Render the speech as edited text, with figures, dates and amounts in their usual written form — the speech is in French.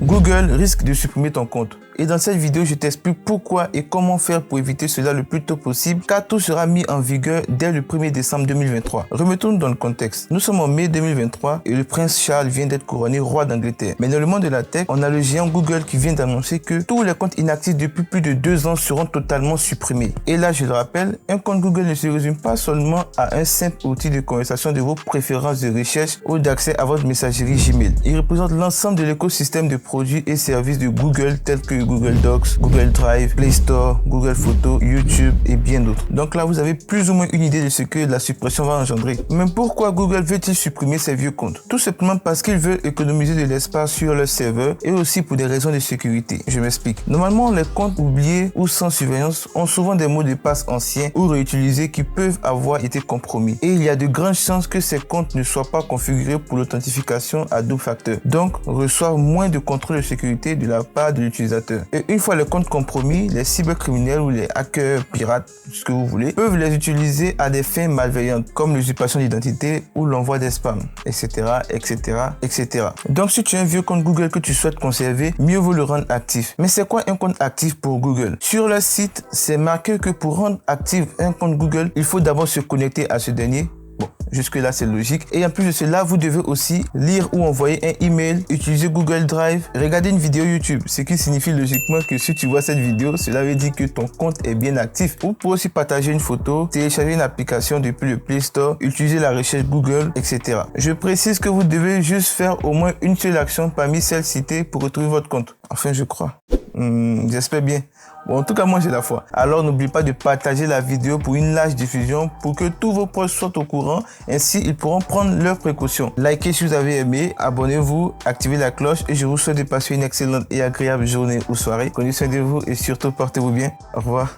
Google risque de supprimer ton compte. Et dans cette vidéo, je t'explique pourquoi et comment faire pour éviter cela le plus tôt possible, car tout sera mis en vigueur dès le 1er décembre 2023. Remettons-nous dans le contexte. Nous sommes en mai 2023 et le prince Charles vient d'être couronné roi d'Angleterre. Mais dans le monde de la tech, on a le géant Google qui vient d'annoncer que tous les comptes inactifs depuis plus de 2 ans seront totalement supprimés. Et là, je le rappelle, un compte Google ne se résume pas seulement à un simple outil de conversation de vos préférences de recherche ou d'accès à votre messagerie Gmail. Il représente l'ensemble de l'écosystème de produits et services de Google tels que Google Docs, Google Drive, Play Store, Google Photos, YouTube et bien d'autres. Donc là, vous avez plus ou moins une idée de ce que la suppression va engendrer. Mais pourquoi Google veut-il supprimer ces vieux comptes? Tout simplement parce qu'ils veulent économiser de l'espace sur leur serveur et aussi pour des raisons de sécurité. Je m'explique. Normalement, les comptes oubliés ou sans surveillance ont souvent des mots de passe anciens ou réutilisés qui peuvent avoir été compromis. Et il y a de grandes chances que ces comptes ne soient pas configurés pour l'authentification à double facteur. Donc, reçoivent moins de contrôle de sécurité de la part de l'utilisateur. Et une fois les comptes compromis, les cybercriminels ou les hackers pirates, ce que vous voulez, peuvent les utiliser à des fins malveillantes comme l'usurpation d'identité ou l'envoi des spams, etc., etc., etc. Donc, si tu as un vieux compte Google que tu souhaites conserver, mieux vaut le rendre actif. Mais c'est quoi un compte actif pour Google? Sur leur site, c'est marqué que pour rendre actif un compte Google, il faut d'abord se connecter à ce dernier. Bon, jusque-là, c'est logique. Et en plus de cela, vous devez aussi lire ou envoyer un email, utiliser Google Drive, regarder une vidéo YouTube. Ce qui signifie logiquement que si tu vois cette vidéo, cela veut dire que ton compte est bien actif. Vous pouvez aussi partager une photo, télécharger une application depuis le Play Store, utiliser la recherche Google, etc. Je précise que vous devez juste faire au moins une seule action parmi celles citées pour retrouver votre compte. Enfin, je crois. J'espère bien. Bon, en tout cas, moi, j'ai la foi. Alors, n'oublie pas de partager la vidéo pour une large diffusion pour que tous vos proches soient au courant. Ainsi, ils pourront prendre leurs précautions. Likez si vous avez aimé, abonnez-vous, activez la cloche et je vous souhaite de passer une excellente et agréable journée ou soirée. Prenez soin de vous et surtout, portez-vous bien. Au revoir.